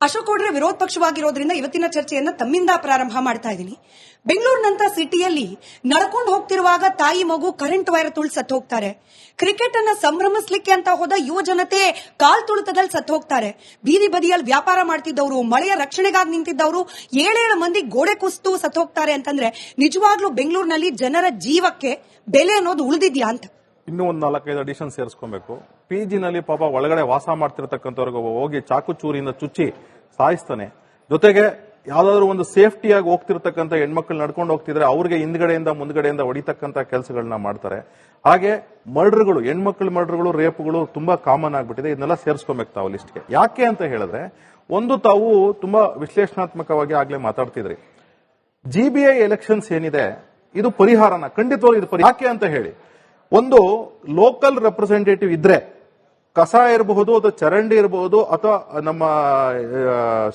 ಅಶೋಕ್ ಗೌಡ್ರೆ ವಿರೋಧ ಪಕ್ಷವಾಗಿರೋದ್ರಿಂದ ಇವತ್ತಿನ ಚರ್ಚೆಯನ್ನ ತಮ್ಮಿಂದ ಪ್ರಾರಂಭ ಮಾಡ್ತಾ ಇದ್ದೀನಿ. ಬೆಂಗಳೂರಿನಂತ ಸಿಟಿಯಲ್ಲಿ ನಡ್ಕೊಂಡು ಹೋಗ್ತಿರುವಾಗ ತಾಯಿ ಮಗು ಕರೆಂಟ್ ವೈರ್ ತುಳಿ ಸತ್ತು ಹೋಗ್ತಾರೆ. ಕ್ರಿಕೆಟ್ ಅನ್ನ ಸಂಭ್ರಮಿಸ್ಲಿಕ್ಕೆ ಅಂತ ಹೋದ ಯುವ ಜನತೆ ಕಾಲ್ ತುಳಿತದಲ್ಲಿ ಸತ್ತು ಹೋಗ್ತಾರೆ. ಬೀದಿ ಬದಿಯಲ್ಲಿ ವ್ಯಾಪಾರ ಮಾಡ್ತಿದ್ದವರು, ಮಳೆಯ ರಕ್ಷಣೆಗಾಗಿ ನಿಂತಿದ್ದವರು 7 ಮಂದಿ ಗೋಡೆ ಕುಸಿದು ಸತ್ತು ಹೋಗ್ತಾರೆ ಅಂತಂದ್ರೆ ನಿಜವಾಗ್ಲೂ ಬೆಂಗಳೂರಿನಲ್ಲಿ ಜನರ ಜೀವಕ್ಕೆ ಬೆಲೆ ಅನ್ನೋದು ಉಳಿದಿದ್ಯಾ ಅಂತ. ಇನ್ನೂ ಒಂದು 4-5 ಅಡಿಷನ್ ಸೇರಿಸ್ಕೊಬೇಕು. ಪಿಜಿನಲ್ಲಿ ಪಾಪ ಒಳಗಡೆ ವಾಸ ಮಾಡ್ತಿರ್ತಕ್ಕಂಥವ್ರಿಗೆ ಹೋಗಿ ಚಾಕು ಚೂರಿಯಿಂದ ಚುಚ್ಚಿ ಸಾಯಿಸ್ತಾನೆ. ಜೊತೆಗೆ ಯಾವ್ದಾದ್ರು ಒಂದು ಸೇಫ್ಟಿಯಾಗಿ ಹೋಗ್ತಿರ್ತಕ್ಕಂಥ ಹೆಣ್ಮಕ್ಳು ನಡ್ಕೊಂಡು ಹೋಗ್ತಿದ್ರೆ ಅವ್ರಿಗೆ ಹಿಂದ್ಗಡೆಯಿಂದ ಮುಂದ್ಗಡೆಯಿಂದ ಹೊಡಿತಕ್ಕಂಥ ಕೆಲಸಗಳನ್ನ ಮಾಡ್ತಾರೆ. ಹಾಗೆ ಮರ್ಡರ್ಗಳು, ಹೆಣ್ಮಕ್ಳ ಮರ್ಡರ್ಗಳು, ರೇಪ್ಗಳು ತುಂಬಾ ಕಾಮನ್ ಆಗ್ಬಿಟ್ಟಿದೆ. ಇದನ್ನೆಲ್ಲ ಸೇರಿಸ್ಕೊಬೇಕು ತಾವು ಲಿಸ್ಟ್ಗೆ. ಯಾಕೆ ಅಂತ ಹೇಳಿದ್ರೆ, ಒಂದು ತಾವು ತುಂಬಾ ವಿಶ್ಲೇಷಣಾತ್ಮಕವಾಗಿ ಆಗ್ಲೇ ಮಾತಾಡ್ತಿದ್ರಿ. GBI ಎಲೆಕ್ಷನ್ಸ್ ಏನಿದೆ ಇದು ಪರಿಹಾರನ ಖಂಡಿತವಾಗಿ ಇದು ಯಾಕೆ ಅಂತ ಹೇಳಿ, ಒಂದು ಲೋಕಲ್ ರೆಪ್ರೆಸೆಂಟೇಟಿವ್ ಇದ್ರೆ, ಕಸ ಇರಬಹುದು ಅಥವಾ ಚರಂಡಿ ಇರಬಹುದು ಅಥವಾ ನಮ್ಮ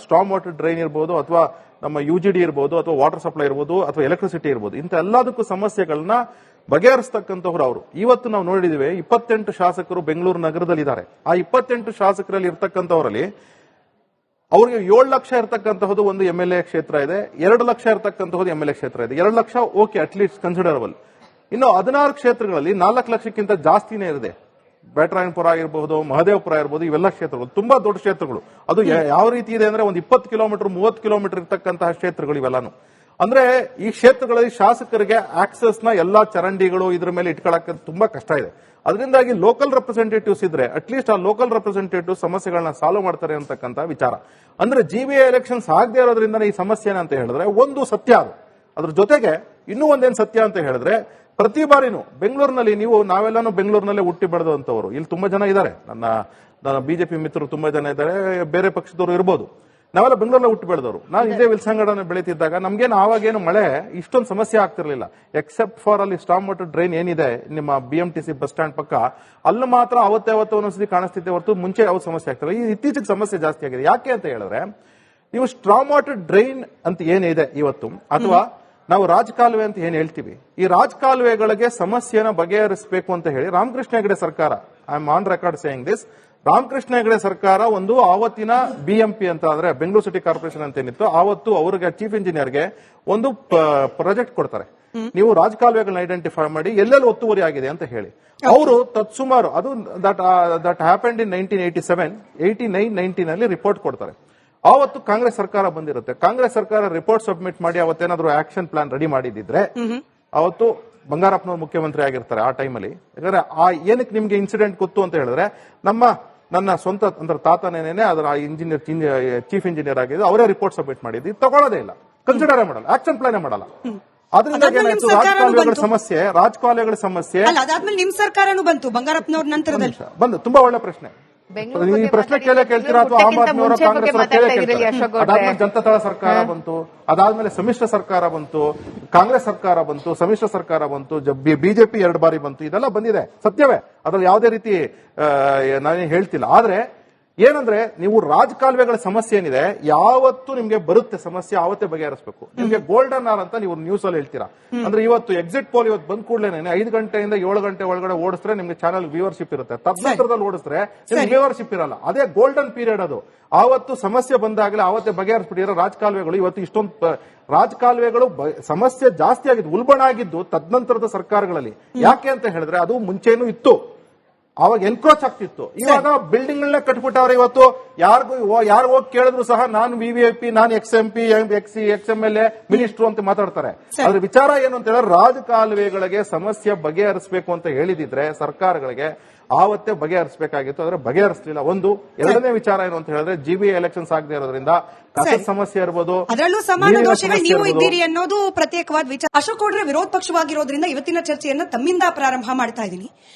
ಸ್ಟಾರ್ಮ್ ವಾಟರ್ ಡ್ರೈನ್ ಇರಬಹುದು ಅಥವಾ ನಮ್ಮ UGD ಇರಬಹುದು ಅಥವಾ ವಾಟರ್ ಸಪ್ಲೈ ಇರಬಹುದು ಅಥವಾ ಎಲೆಕ್ಟ್ರಿಸಿಟಿ ಇರಬಹುದು, ಇಂಥ ಎಲ್ಲದಕ್ಕೂ ಸಮಸ್ಯೆಗಳನ್ನ ಬಗೆಹರಿಸತಕ್ಕಂಥವ್ರು ಅವರು. ಇವತ್ತು ನಾವು ನೋಡಿದಿವೆ 28 ಶಾಸಕರು ಬೆಂಗಳೂರು ನಗರದಲ್ಲಿದ್ದಾರೆ. ಆ 28 ಶಾಸಕರಲ್ಲಿ ಇರ್ತಕ್ಕಂಥವರಲ್ಲಿ ಅವ್ರಿಗೆ 7 ಲಕ್ಷ ಇರತಕ್ಕಂತಹದ್ದು ಒಂದು MLA ಕ್ಷೇತ್ರ ಇದೆ, 2 ಲಕ್ಷ ಇರತಕ್ಕಂತಹದ್ದು MLA ಕ್ಷೇತ್ರ ಇದೆ. 2 ಲಕ್ಷ ಓಕೆ, ಅಟ್ಲೀಸ್ಟ್ ಕನ್ಸಿಡರಬಲ್. ಇನ್ನು 16 ಕ್ಷೇತ್ರಗಳಲ್ಲಿ 4 ಲಕ್ಷಕ್ಕಿಂತ ಜಾಸ್ತಿನೇ ಇದೆ. ಬ್ಯಾಟರಾಯನಪುರ ಇರಬಹುದು, ಮಹದೇವಪುರ ಇರಬಹುದು, ಇವೆಲ್ಲ ಕ್ಷೇತ್ರಗಳು ತುಂಬಾ ದೊಡ್ಡ ಕ್ಷೇತ್ರಗಳು. ಅದು ಯಾವ ರೀತಿ ಇದೆ ಅಂದ್ರೆ ಒಂದು 20 ಕಿಲೋಮೀಟರ್ 30 ಕಿಲೋಮೀಟರ್ ಇರತಕ್ಕಂತಹ ಕ್ಷೇತ್ರಗಳು ಇವೆಲ್ಲಾನು. ಅಂದ್ರೆ ಈ ಕ್ಷೇತ್ರಗಳಲ್ಲಿ ಶಾಸಕರಿಗೆ ಆಕ್ಸೆಸ್ ನ ಎಲ್ಲಾ ಚರಂಡಿಗಳು ಇದ್ರ ಮೇಲೆ ಇಟ್ಕೊಳ್ಳಕ್ಕೆ ತುಂಬಾ ಕಷ್ಟ ಇದೆ. ಅದರಿಂದಾಗಿ ಲೋಕಲ್ ರೆಪ್ರೆಸೆಂಟೇಟಿವ್ಸ್ ಇದ್ರೆ ಅಟ್ಲೀಸ್ಟ್ ಆ ಲೋಕಲ್ ರೆಪ್ರೆಸೆಂಟೇಟಿವ್ ಸಮಸ್ಯೆಗಳನ್ನ ಸಾಲ್ವ್ ಮಾಡ್ತಾರೆ ಅಂತಕ್ಕಂಥ ವಿಚಾರ. ಅಂದ್ರೆ GBI ಎಲೆಕ್ಷನ್ಸ್ ಆಗದೆ ಇರೋದ್ರಿಂದ ಈ ಸಮಸ್ಯೆ ಏನಂತ ಹೇಳಿದ್ರೆ ಒಂದು ಸತ್ಯ ಅದು. ಅದ್ರ ಜೊತೆಗೆ ಇನ್ನೂ ಒಂದೇನು ಸತ್ಯ ಅಂತ ಹೇಳಿದ್ರೆ, ಪ್ರತಿ ಬಾರಿನೂ ಬೆಂಗಳೂರಿನಲ್ಲಿ ನಾವೆಲ್ಲಾನು ಬೆಂಗಳೂರಿನಲ್ಲೇ ಹುಟ್ಟಿ ಬೆಳೆದಂತವರು ಇಲ್ಲಿ ತುಂಬಾ ಜನ ಇದ್ದಾರೆ. ನನ್ನ ಬಿಜೆಪಿ ಮಿತ್ರರು ತುಂಬಾ ಜನ ಇದ್ದಾರೆ, ಬೇರೆ ಪಕ್ಷದವರು ಇರಬಹುದು. ನಾವೆಲ್ಲ ಬೆಂಗಳೂರಲ್ಲಿ ಹುಟ್ಟಿ ಬೆಳೆದವರು. ನಾನು ಇದೇ ವಿಲ್ಸಂಗಡನೆ ಬೆಳೀತಿದ್ದಾಗ ನಮ್ಗೇನು ಆವಾಗೇನು ಮಳೆ ಇಷ್ಟೊಂದು ಸಮಸ್ಯೆ ಆಗ್ತಿರ್ಲಿಲ್ಲ. ಎಕ್ಸೆಪ್ಟ್ ಫಾರ್ ಅಲ್ಲಿ ಸ್ಟಾರ್ಮ್ ವಾಟರ್ ಡ್ರೈನ್ ಏನಿದೆ ನಿಮ್ಮ BMTC ಬಸ್ ಸ್ಟ್ಯಾಂಡ್ ಪಕ್ಕ, ಅಲ್ಲಿ ಮಾತ್ರ ಅವತ್ತೇ ಒಂದೊಂದ್ಸತಿ ಕಾಣಿಸ್ತಿದ್ದೆ ಹೊರತು ಮುಂಚೆ ಯಾವ ಸಮಸ್ಯೆ ಆಗ್ತಿಲ್ಲ. ಈ ಇತ್ತೀಚೆಗೆ ಸಮಸ್ಯೆ ಜಾಸ್ತಿ ಆಗಿದೆ. ಯಾಕೆ ಅಂತ ಹೇಳಿದ್ರೆ, ನೀವು ಸ್ಟಾರ್ಮ್ ವಾಟರ್ ಡ್ರೈನ್ ಅಂತ ಏನಿದೆ ಇವತ್ತು, ಅಥವಾ ನಾವು ರಾಜಕಾಲುವೆ ಅಂತ ಏನ್ ಹೇಳ್ತೀವಿ, ಈ ರಾಜಕಾಲುವೆಗಳಿಗೆ ಸಮಸ್ಯೆನ ಬಗೆಹರಿಸಬೇಕು ಅಂತ ಹೇಳಿ ರಾಮಕೃಷ್ಣ ಹೆಗಡೆ ಸರ್ಕಾರ, I am on record saying this, Ramakrishna Hegde ಸರ್ಕಾರ ಒಂದು ಆವತ್ತಿನ BMP ಅಂತ ಅಂದ್ರೆ ಬೆಂಗಳೂರು ಸಿಟಿ ಕಾರ್ಪೊರೇಷನ್ ಅಂತ ಏನಿತ್ತು, ಆವತ್ತು ಅವರಿಗೆ ಚೀಫ್ ಇಂಜಿನಿಯರ್ಗೆ ಒಂದು ಪ್ರಾಜೆಕ್ಟ್ ಕೊಡ್ತಾರೆ. ನೀವು ರಾಜಕಾಲುವೆಗಳನ್ನ ಐಡೆಂಟಿಫೈ ಮಾಡಿ ಎಲ್ಲೆಲ್ಲಿ ಒತ್ತುವರಿ ಆಗಿದೆ ಅಂತ ಹೇಳಿ. ಅವರು ತತ್ಸುಮಾರು ಅದು ದಟ್ ಹ್ಯಾಪೆಂಡ್ ಇನ್ 1987, 89, 90 ನಲ್ಲಿ ರಿಪೋರ್ಟ್ ಕೊಡ್ತಾರೆ. ಆವತ್ತು ಕಾಂಗ್ರೆಸ್ ಸರ್ಕಾರ ಬಂದಿರುತ್ತೆ. ಕಾಂಗ್ರೆಸ್ ಸರ್ಕಾರ ರಿಪೋರ್ಟ್ ಸಬ್ಮಿಟ್ ಮಾಡಿ ಅವತ್ತೇನಾದ್ರೂ ಆಕ್ಷನ್ ಪ್ಲಾನ್ ರೆಡಿ ಮಾಡಿದಿದ್ರೆ ಅವತ್ತು ಬಂಗಾರಪ್ಪನವರು ಮುಖ್ಯಮಂತ್ರಿ ಆಗಿರ್ತಾರೆ ಆ ಟೈಮಲ್ಲಿ. ಯಾಕಂದ್ರೆ ಏನಕ್ಕೆ ನಿಮ್ಗೆ ಇನ್ಸಿಡೆಂಟ್ ಗೊತ್ತು ಅಂತ ಹೇಳಿದ್ರೆ, ನನ್ನ ಸ್ವಂತ ಅಂದ್ರೆ ತಾತನೇನೆ ಅದರ ಇಂಜಿನಿಯರ್ ಚೀಫ್ ಇಂಜಿನಿಯರ್ ಆಗಿದ್ದು, ಅವರೇ ರಿಪೋರ್ಟ್ ಸಬ್ಮಿಟ್ ಮಾಡಿದ್ದು. ಇದು ತಗೊಳ್ಳೋದೇ ಇಲ್ಲ, ಕನ್ಸಿಡರ್ ಮಾಡಲ್ಲ, ಆಕ್ಷನ್ ಪ್ಲಾನ್ ಮಾಡಲ್ಲ. ಅದರಿಂದ ಏನಾಯ್ತು, ರಾಜಕಾಲುವೆಗಳ ಸಮಸ್ಯೆ ಅದಾದ್ಮೇಲೆ ನಿಮ್ ಸರ್ಕಾರನೂ ಬಂತು ಬಂಗಾರಪ್ಪನವ್ರ ನಂತರದಲ್ಲಿ ಬಂದು. ತುಂಬಾ ಒಳ್ಳೆ ಪ್ರಶ್ನೆ. ಈ ಪ್ರಶ್ನೆ ಕೇಳ್ತೀರಾ ಅಥವಾ ಆಮ್ ಆದ್ಮಿಯವರ ಕಾಂಗ್ರೆಸ್ ಅದಾದ್ಮೇಲೆ ಜನತಾದಳ ಸರ್ಕಾರ ಬಂತು, ಅದಾದ್ಮೇಲೆ ಸಮ್ಮಿಶ್ರ ಸರ್ಕಾರ ಬಂತು, ಕಾಂಗ್ರೆಸ್ ಸರ್ಕಾರ ಬಂತು, ಸಮ್ಮಿಶ್ರ ಸರ್ಕಾರ ಬಂತು, ಬಿಜೆಪಿ 2 ಬಾರಿ ಬಂತು. ಇದೆಲ್ಲ ಬಂದಿದೆ, ಸತ್ಯವೇ. ಅದ್ರಲ್ಲಿ ಯಾವುದೇ ರೀತಿ ನಾನೇನು ಹೇಳ್ತಿಲ್ಲ. ಆದ್ರೆ ಏನಂದ್ರೆ, ನೀವು ರಾಜಕಾಲುವೆಗಳ ಸಮಸ್ಯೆ ಏನಿದೆ ಯಾವತ್ತು ನಿಮ್ಗೆ ಬರುತ್ತೆ ಸಮಸ್ಯೆ, ಆವತ್ತೇ ಬಗೆಹರಿಸಬೇಕು. ನಿಮ್ಗೆ ಗೋಲ್ಡನ್ ಅವರ್ ಅಂತ ನೀವು ನ್ಯೂಸ್ ಅಲ್ಲಿ ಹೇಳ್ತೀರಾ. ಅಂದ್ರೆ ಇವತ್ತು ಎಕ್ಸಿಟ್ ಪೋಲ್ ಇವತ್ತು ಬಂದ್ ಕೂಡಲೇ 5 ಗಂಟೆಯಿಂದ 7 ಗಂಟೆ ಒಳಗಡೆ ಓಡಿಸಿದ್ರೆ ನಿಮ್ಗೆ ಚಾನಲ್ ವ್ಯೂವರ್ಶಿಪ್ ಇರುತ್ತೆ. ತದನಂತರದಲ್ಲಿ ಓಡಿಸಿದ್ರೆ ನಿಮ್ಗೆ ವ್ಯೂವರ್ಶಿಪ್ ಇರಲ್ಲ. ಅದೇ ಗೋಲ್ಡನ್ ಪೀರಿಯಡ್ ಅದು. ಆವತ್ತು ಸಮಸ್ಯೆ ಬಂದಾಗಲೇ ಆವತ್ತೇ ಬಗೆಹರಿಸ್ಬಿಟ್ಟಿರೋ ರಾಜಕಾಲುವೆಗಳು. ಇವತ್ತು ಇಷ್ಟೊಂದು ರಾಜಕಾಲುವೆಗಳು ಸಮಸ್ಯೆ ಜಾಸ್ತಿ ಆಗಿದ್ದು, ಉಲ್ಬಣ ಆಗಿದ್ದು ತದನಂತರದ ಸರ್ಕಾರಗಳಲ್ಲಿ. ಯಾಕೆ ಅಂತ ಹೇಳಿದ್ರೆ, ಅದು ಮುಂಚೆನೂ ಇತ್ತು, ಅವಾಗ ಎನ್ಕ್ರೋಚ್ ಆಗ್ತಿತ್ತು. ಇವಾಗ ಬಿಲ್ಡಿಂಗ್ ಗಳನ್ನ ಕಟ್ಬಿಟ್ಟವ್ರೆ. ಇವತ್ತು ಯಾರು ಹೋಗಿ ಕೇಳಿದ್ರು ಸಹ ನಾನು VVIP, ನಾನು XMP, XMLA, ಮಿನಿಸ್ಟ್ರು ಅಂತ ಮಾತಾಡ್ತಾರೆ. ಅದ್ರ ವಿಚಾರ ಏನು ಅಂತ ಹೇಳಿದ್ರೆ, ರಾಜಕಾಲುವೆಗಳಿಗೆ ಸಮಸ್ಯೆ ಬಗೆಹರಿಸಬೇಕು ಅಂತ ಹೇಳಿದಿದ್ರೆ ಸರ್ಕಾರಗಳಿಗೆ ಆವತ್ತೇ ಬಗೆಹರಿಸಬೇಕಾಗಿತ್ತು. ಆದ್ರೆ ಬಗೆಹರಿಸಲಿಲ್ಲ. ಒಂದು. ಎರಡನೇ ವಿಚಾರ ಏನು ಅಂತ ಹೇಳಿದ್ರೆ, GBI ಎಲೆಕ್ಷನ್ಸ್ ಆಗದೆ ಇರೋದ್ರಿಂದ ಕಸದ ಸಮಸ್ಯೆ ಇರಬಹುದು, ಅದರಲ್ಲೂ ಸಮಾನ ದೋಷಗಳು ನೀವು ಇದ್ದೀರಿ ಅನ್ನೋದು ಪ್ರತ್ಯೇಕವಾದ ವಿಚಾರ. ಅಶೋಕ್ ಗೌಡ್ರೆ ವಿರೋಧ ಪಕ್ಷವಾಗಿರೋದ್ರಿಂದ ಇವತ್ತಿನ ಚರ್ಚೆಯನ್ನ ತಮ್ಮಿಂದ ಪ್ರಾರಂಭ ಮಾಡ್ತಾ ಇದ್ದೀನಿ.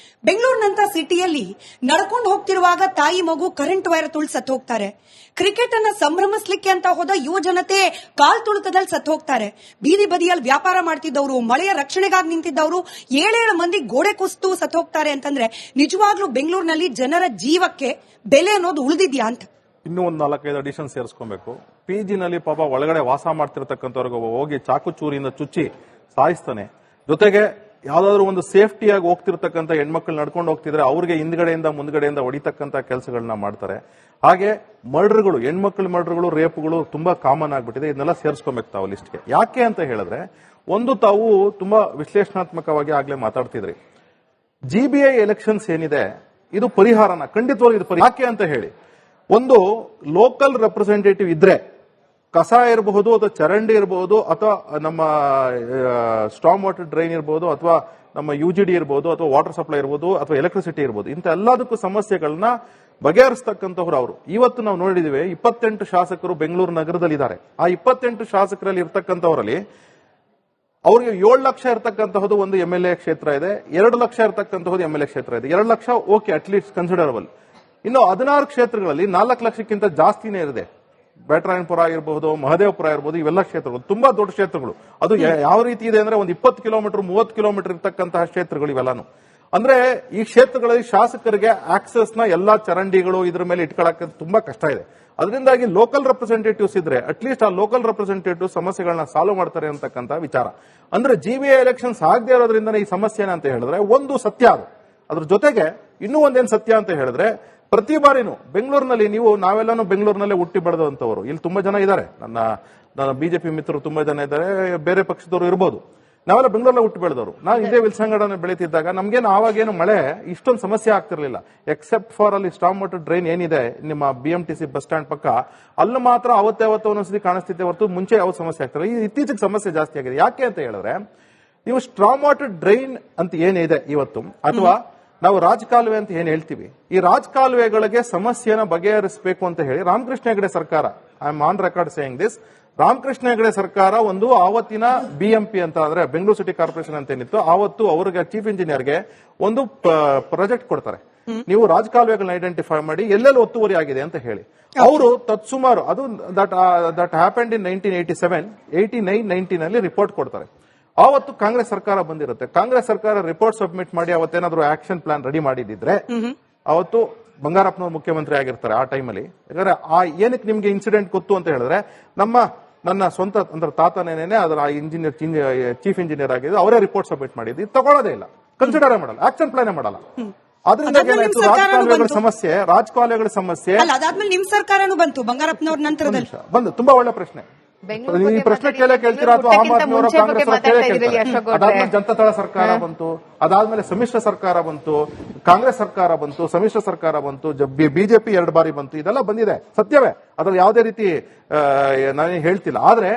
ಬೆಂಗಳೂರಿನಂತ ಸಿಟಿಯಲ್ಲಿ ನಡ್ಕೊಂಡು ಹೋಗ್ತಿರುವಾಗ ತಾಯಿ ಮಗು ಕರೆಂಟ್ ವೈರ್ ತುಳಿ ಸತ್ತು ಹೋಗ್ತಾರೆ. ಕ್ರಿಕೆಟ್ ಅನ್ನ ಸಂಭ್ರಮಿಸ್ಲಿಕ್ಕೆ ಅಂತ ಹೋದ ಯುವ ಜನತೆ ಕಾಲ್ ತುಳಿತದಲ್ಲಿ ಸತ್ತು ಹೋಗ್ತಾರೆ. ಬೀದಿ ಬದಿಯಲ್ಲಿ ವ್ಯಾಪಾರ ಮಾಡ್ತಿದ್ದವರು, ಮಳೆಯ ರಕ್ಷಣೆಗಾಗಿ ನಿಂತಿದ್ದವರು 7 ಮಂದಿ ಗೋಡೆ ಕುಸಿದು ಸತ್ತು ಹೋಗ್ತಾರೆ ಅಂತಂದ್ರೆ ನಿಜವಾಗ್ಲೂ ಬೆಂಗಳೂರಿನಲ್ಲಿ ಜನರ ಜೀವಕ್ಕೆ ಬೆಲೆ ಅನ್ನೋದು ಉಳಿದಿದ್ಯಾ ಅಂತ. ಇನ್ನೂ ಒಂದು 4-5 ಅಡಿಷನ್ ಸೇರಿಸ್ಕೊಬೇಕು. ಪಿಜಿನಲ್ಲಿ ಪಾಪ ಒಳಗಡೆ ವಾಸ ಮಾಡ್ತಿರ್ತಕ್ಕಂಥವ್ರಿಗೆ ಹೋಗಿ ಚಾಕು ಚೂರಿಯಿಂದ ಚುಚ್ಚಿ ಸಾಯಿಸ್ತಾನೆ. ಜೊತೆಗೆ ಯಾವ್ದಾದ್ರು ಒಂದು ಸೇಫ್ಟಿಯಾಗಿ ಹೋಗ್ತಿರ್ತಕ್ಕಂಥ ಹೆಣ್ಮಕ್ಳು ನಡ್ಕೊಂಡು ಹೋಗ್ತಿದ್ರೆ ಅವ್ರಿಗೆ ಹಿಂದ್ಗಡೆಯಿಂದ ಮುಂದ್ಗಡೆಯಿಂದ ಹೊಡಿತಕ್ಕಂಥ ಕೆಲಸಗಳನ್ನ ಮಾಡ್ತಾರೆ. ಹಾಗೆ ಮರ್ಡರ್ಗಳು, ಹೆಣ್ಮಕ್ಳು ಮರ್ಡರ್ಗಳು, ರೇಪ್ಗಳು ತುಂಬಾ ಕಾಮನ್ ಆಗ್ಬಿಟ್ಟಿದೆ. ಇದನ್ನೆಲ್ಲ ಸೇರಿಸ್ಕೊಬೇಕು ತಾವು ಲಿಸ್ಟ್ಗೆ. ಯಾಕೆ ಅಂತ ಹೇಳಿದ್ರೆ, ಒಂದು ತಾವು ತುಂಬಾ ವಿಶ್ಲೇಷಣಾತ್ಮಕವಾಗಿ ಆಗ್ಲೇ ಮಾತಾಡ್ತಿದ್ರಿ. GBI ಎಲೆಕ್ಷನ್ಸ್ ಏನಿದೆ ಇದು ಪರಿಹಾರನ ಖಂಡಿತವಾಗಿ ಇದು ಯಾಕೆ ಅಂತ ಹೇಳಿ, ಒಂದು ಲೋಕಲ್ ರೆಪ್ರೆಸೆಂಟೇಟಿವ್ ಇದ್ರೆ, ಕಸ ಇರಬಹುದು ಅಥವಾ ಚರಂಡಿ ಇರಬಹುದು ಅಥವಾ ನಮ್ಮ ಸ್ಟಾರ್ಮ್ ವಾಟರ್ ಡ್ರೈನ್ ಇರಬಹುದು ಅಥವಾ ನಮ್ಮ UGD ಇರಬಹುದು ಅಥವಾ ವಾಟರ್ ಸಪ್ಲೈ ಇರಬಹುದು ಅಥವಾ ಎಲೆಕ್ಟ್ರಿಸಿಟಿ ಇರಬಹುದು, ಇಂಥ ಎಲ್ಲದಕ್ಕೂ ಸಮಸ್ಯೆಗಳನ್ನ ಬಗೆಹರಿಸ್ತಕ್ಕಂಥವ್ರು ಅವರು. ಇವತ್ತು ನಾವು ನೋಡಿದಿವಿ 28 ಶಾಸಕರು ಬೆಂಗಳೂರು ನಗರದಲ್ಲಿದ್ದಾರೆ. ಆ 28 ಶಾಸಕರಲ್ಲಿ ಇರ್ತಕ್ಕಂಥವರಲ್ಲಿ ಅವ್ರಿಗೆ 7 ಲಕ್ಷ ಇರತಕ್ಕಂತಹದ್ದು ಒಂದು MLA ಕ್ಷೇತ್ರ ಇದೆ, 2 ಲಕ್ಷ ಇರತಕ್ಕಂತಹದ್ದು MLA ಕ್ಷೇತ್ರ ಇದೆ. 2 ಲಕ್ಷ ಓಕೆ, ಅಟ್ಲೀಸ್ಟ್ ಕನ್ಸಿಡರಬಲ್. ಇನ್ನು 16 ಕ್ಷೇತ್ರಗಳಲ್ಲಿ 4 ಲಕ್ಷಕ್ಕಿಂತ ಜಾಸ್ತಿನೇ ಇದೆ. ಬ್ಯಾಟರಾಯನಪುರ ಇರಬಹುದು, ಮಹದೇವಪುರ ಇರಬಹುದು, ಇವೆಲ್ಲ ಕ್ಷೇತ್ರಗಳು ತುಂಬಾ ದೊಡ್ಡ ಕ್ಷೇತ್ರಗಳು. ಅದು ಯಾವ ರೀತಿ ಇದೆ ಅಂದ್ರೆ ಒಂದು 20 ಕಿಲೋಮೀಟರ್ 30 ಕಿಲೋಮೀಟರ್ ಇರತಕ್ಕಂತಹ ಕ್ಷೇತ್ರಗಳು ಇವೆಲ್ಲಾನು. ಅಂದ್ರೆ ಈ ಕ್ಷೇತ್ರಗಳಲ್ಲಿ ಶಾಸಕರಿಗೆ ಆಕ್ಸೆಸ್ ನ ಎಲ್ಲಾ ಚರಂಡಿಗಳು ಇದ್ರ ಮೇಲೆ ಇಟ್ಕೊಳ್ಳಕ್ಕೆ ತುಂಬಾ ಕಷ್ಟ ಇದೆ. ಅದರಿಂದಾಗಿ ಲೋಕಲ್ ರೆಪ್ರೆಸೆಂಟೇಟಿವ್ಸ್ ಇದ್ರೆ ಅಟ್ಲೀಸ್ಟ್ ಆ ಲೋಕಲ್ ರೆಪ್ರೆಸೆಂಟೇಟಿವ್ ಸಮಸ್ಯೆಗಳನ್ನ ಸಾಲ್ವ್ ಮಾಡ್ತಾರೆ ಅಂತಕ್ಕಂಥ ವಿಚಾರ. ಅಂದ್ರೆ GBI ಎಲೆಕ್ಷನ್ಸ್ ಆಗದೆ ಇರೋದ್ರಿಂದ ಈ ಸಮಸ್ಯೆನ ಅಂತ ಹೇಳಿದ್ರೆ ಒಂದು ಸತ್ಯ ಅದು. ಅದ್ರ ಜೊತೆಗೆ ಇನ್ನೂ ಒಂದೇನು ಸತ್ಯ ಅಂತ ಹೇಳಿದ್ರೆ, ಪ್ರತಿ ಬಾರಿನೂ ಬೆಂಗಳೂರಿನಲ್ಲಿ ನಾವೆಲ್ಲಾನು ಬೆಂಗಳೂರಿನಲ್ಲೇ ಹುಟ್ಟಿ ಬೆಳೆದಂತವರು ಇಲ್ಲಿ ತುಂಬಾ ಜನ ಇದ್ದಾರೆ. ನನ್ನ BJP ಮಿತ್ರರು ತುಂಬಾ ಜನ ಇದ್ದಾರೆ, ಬೇರೆ ಪಕ್ಷದವರು ಇರಬಹುದು. ನಾವೆಲ್ಲ ಬೆಂಗಳೂರಲ್ಲೇ ಹುಟ್ಟು ಬೆಳೆದವರು. ನಾನು ಇದೇ ವಿಲ್ಸಂಗಡನೆ ಬೆಳೀತಿದ್ದಾಗ ನಮ್ಗೇನು ಆವಾಗೇನು ಮಳೆ ಇಷ್ಟೊಂದು ಸಮಸ್ಯೆ ಆಗ್ತಿರ್ಲಿಲ್ಲ, ಎಕ್ಸೆಪ್ಟ್ ಫಾರ್ ಅಲ್ಲಿ ಸ್ಟಾರ್ಮ್ ವಾಟರ್ ಡ್ರೈನ್ ಏನಿದೆ ನಿಮ್ಮ BMTC ಬಸ್ ಸ್ಟ್ಯಾಂಡ್ ಪಕ್ಕ, ಅಲ್ಲಿ ಮಾತ್ರ ಅವತ್ತೇ ಒಂದೊಂದ್ಸತಿ ಕಾಣಿಸ್ತಿದ್ದೆ ಹೊರತು ಮುಂಚೆ ಯಾವ ಸಮಸ್ಯೆ ಆಗ್ತಿರಲ್ಲ. ಈ ಇತ್ತೀಚೆಗೆ ಸಮಸ್ಯೆ ಜಾಸ್ತಿ ಆಗಿದೆ. ಯಾಕೆ ಅಂತ ಹೇಳಿದ್ರೆ, ನೀವು ಸ್ಟಾರ್ಮ್ ವಾಟರ್ ಡ್ರೈನ್ ಅಂತ ಏನಿದೆ ಇವತ್ತು, ಅಥವಾ ನಾವು ರಾಜಕಾಲುವೆ ಅಂತ ಏನ್ ಹೇಳ್ತೀವಿ, ಈ ರಾಜಕಾಲುವೆಗಳಿಗೆ ಸಮಸ್ಯೆನ ಬಗೆಹರಿಸಬೇಕು ಅಂತ ಹೇಳಿ ರಾಮಕೃಷ್ಣ ಹೆಗಡೆ ಸರ್ಕಾರ, I am on record saying this, Ramakrishna Hegde ಸರ್ಕಾರ ಒಂದು ಆವತ್ತಿನ BMP ಅಂತ ಅಂದ್ರೆ ಬೆಂಗಳೂರು ಸಿಟಿ ಕಾರ್ಪೊರೇಷನ್ ಅಂತ ಏನಿತ್ತು, ಆವತ್ತು ಅವರಿಗೆ ಚೀಫ್ ಇಂಜಿನಿಯರ್ಗೆ ಒಂದು ಪ್ರಾಜೆಕ್ಟ್ ಕೊಡ್ತಾರೆ. ನೀವು ರಾಜಕಾಲುವೆಗಳನ್ನ ಐಡೆಂಟಿಫೈ ಮಾಡಿ ಎಲ್ಲೆಲ್ಲಿ ಒತ್ತುವರಿ ಆಗಿದೆ ಅಂತ ಹೇಳಿ. ಅವರು ತತ್ಸುಮಾರು ಅದು ದಟ್ ಹ್ಯಾಪೆಂಡ್ ಇನ್ 1987, 89, 90 ನಲ್ಲಿ ರಿಪೋರ್ಟ್ ಕೊಡ್ತಾರೆ. ಆವತ್ತು ಕಾಂಗ್ರೆಸ್ ಸರ್ಕಾರ ಬಂದಿರುತ್ತೆ. ಕಾಂಗ್ರೆಸ್ ಸರ್ಕಾರ ರಿಪೋರ್ಟ್ ಸಬ್ಮಿಟ್ ಮಾಡಿ ಅವತ್ತೇನಾದ್ರೂ ಆಕ್ಷನ್ ಪ್ಲಾನ್ ರೆಡಿ ಮಾಡಿದಿದ್ರೆ ಅವತ್ತು ಬಂಗಾರಪ್ಪನವರು ಮುಖ್ಯಮಂತ್ರಿ ಆಗಿರ್ತಾರೆ ಆ ಟೈಮಲ್ಲಿ. ಯಾಕಂದ್ರೆ ಏನಕ್ಕೆ ನಿಮ್ಗೆ ಇನ್ಸಿಡೆಂಟ್ ಗೊತ್ತು ಅಂತ ಹೇಳಿದ್ರೆ, ನನ್ನ ಸ್ವಂತ ಅಂದ್ರೆ ತಾತನೇನೆ ಅದರ ಇಂಜಿನಿಯರ್ ಚೀಫ್ ಇಂಜಿನಿಯರ್ ಆಗಿದ್ದು, ಅವರೇ ರಿಪೋರ್ಟ್ ಸಬ್ಮಿಟ್ ಮಾಡಿದ್ದು. ಇದು ತಗೊಳ್ಳೋದೇ ಇಲ್ಲ, ಕನ್ಸಿಡರ್ ಮಾಡಲ್ಲ, ಆಕ್ಷನ್ ಪ್ಲಾನ್ ಮಾಡಲ್ಲ. ಅದರಿಂದ ರಾಜಕಾಲುವೆಗಳ ಸಮಸ್ಯೆ ಅದಾದ್ಮೇಲೆ ನಿಮ್ ಸರ್ಕಾರನೂ ಬಂತು ಬಂಗಾರಪ್ಪನವ್ರ ನಂತರದಲ್ಲಿ ಬಂದು. ತುಂಬಾ ಒಳ್ಳೆ ಪ್ರಶ್ನೆ. ಈ ಪ್ರಶ್ನೆ ಕೇಳ್ತೀರಾ ಅಥವಾ ಆಮ್ ಆದ್ಮಿ ಅವರ ಕಾಂಗ್ರೆಸ್ ಅದಾದ್ಮೇಲೆ ಜನತಾದಳ ಸರ್ಕಾರ ಬಂತು, ಅದಾದ್ಮೇಲೆ ಸಮ್ಮಿಶ್ರ ಸರ್ಕಾರ ಬಂತು, ಕಾಂಗ್ರೆಸ್ ಸರ್ಕಾರ ಬಂತು, ಸಮ್ಮಿಶ್ರ ಸರ್ಕಾರ ಬಂತು, BJP 2 ಬಾರಿ ಬಂತು. ಇದೆಲ್ಲ ಬಂದಿದೆ, ಸತ್ಯವೇ. ಅದ್ರಲ್ಲಿ ಯಾವುದೇ ರೀತಿ ನಾನೇನು ಹೇಳ್ತಿಲ್ಲ. ಆದ್ರೆ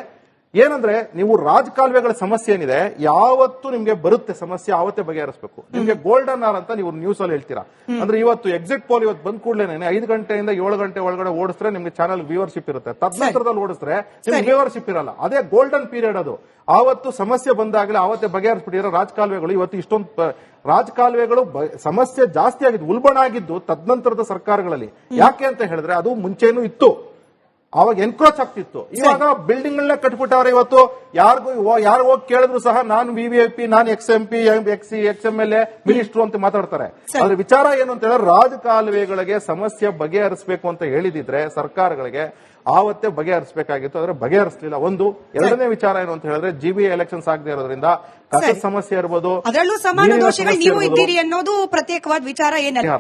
ಏನಂದ್ರೆ, ನೀವು ರಾಜಕಾಲುವೆಗಳ ಸಮಸ್ಯೆ ಏನಿದೆ ಯಾವತ್ತು ನಿಮ್ಗೆ ಬರುತ್ತೆ ಸಮಸ್ಯೆ, ಆವತ್ತೇ ಬಗೆಹರಿಸಬೇಕು. ನಿಮ್ಗೆ ಗೋಲ್ಡನ್ ಅವರ್ ಅಂತ ನೀವು ನ್ಯೂಸ್ ಅಲ್ಲಿ ಹೇಳ್ತೀರಾ. ಅಂದ್ರೆ ಇವತ್ತು ಎಕ್ಸಿಟ್ ಪೋಲ್ ಇವತ್ತು ಬಂದ್ ಕೂಡಲೇ 5 ಗಂಟೆಯಿಂದ 7 ಗಂಟೆ ಒಳಗಡೆ ಓಡಿಸಿದ್ರೆ ನಿಮ್ಗೆ ಚಾನಲ್ ವ್ಯೂವರ್ಶಿಪ್ ಇರುತ್ತೆ. ತದನಂತರದಲ್ಲಿ ಓಡಿಸಿದ್ರೆ ನಿಮ್ಗೆ ವ್ಯೂವರ್ಶಿಪ್ ಇರಲ್ಲ. ಅದೇ ಗೋಲ್ಡನ್ ಪೀರಿಯಡ್ ಅದು. ಆವತ್ತು ಸಮಸ್ಯೆ ಬಂದಾಗಲೇ ಆವತ್ತೇ ಬಗೆಹರಿಸ್ಬಿಟ್ಟಿರೋ ರಾಜಕಾಲುವೆಗಳು. ಇವತ್ತು ಇಷ್ಟೊಂದು ರಾಜಕಾಲುವೆಗಳು ಸಮಸ್ಯೆ ಜಾಸ್ತಿ ಆಗಿದ್ದು, ಉಲ್ಬಣ ಆಗಿದ್ದು ತದನಂತರದ ಸರ್ಕಾರಗಳಲ್ಲಿ. ಯಾಕೆ ಅಂತ ಹೇಳಿದ್ರೆ, ಅದು ಮುಂಚೆನೂ ಇತ್ತು, ಅವಾಗ ಎನ್ಕ್ರೋಚ್ ಆಗ್ತಿತ್ತು. ಇವಾಗ ಬಿಲ್ಡಿಂಗ್ ಗಳನ್ನ ಕಟ್ಬಿಟ್ಟವ್ರೆ. ಇವತ್ತು ಯಾರು ಹೋಗಿ ಕೇಳಿದ್ರು ಸಹ ನಾನು VVIP, ನಾನು XMP, XMLA, ಮಿನಿಸ್ಟ್ರು ಅಂತ ಮಾತಾಡ್ತಾರೆ. ಅದ್ರ ವಿಚಾರ ಏನು ಅಂತ ಹೇಳಿದ್ರೆ, ರಾಜಕಾಲುವೆಗಳಿಗೆ ಸಮಸ್ಯೆ ಬಗೆಹರಿಸಬೇಕು ಅಂತ ಹೇಳಿದಿದ್ರೆ ಸರ್ಕಾರಗಳಿಗೆ ಆವತ್ತೇ ಬಗೆಹರಿಸಬೇಕಾಗಿತ್ತು. ಆದ್ರೆ ಬಗೆಹರಿಸಲಿಲ್ಲ. ಒಂದು. ಎರಡನೇ ವಿಚಾರ ಏನು ಅಂತ ಹೇಳಿದ್ರೆ, GBI ಎಲೆಕ್ಷನ್ಸ್ ಆಗದೆ ಇರೋದ್ರಿಂದ ಕಸದ ಸಮಸ್ಯೆ ಇರ್ಬೋದು, ಅದರಲ್ಲೂ ಸಮಾನ ದೋಷಗಳು ನೀವು ಇದ್ದೀರಿ ಅನ್ನೋದು ಪ್ರತ್ಯೇಕವಾದ ವಿಚಾರ ಏನಲ್ಲ.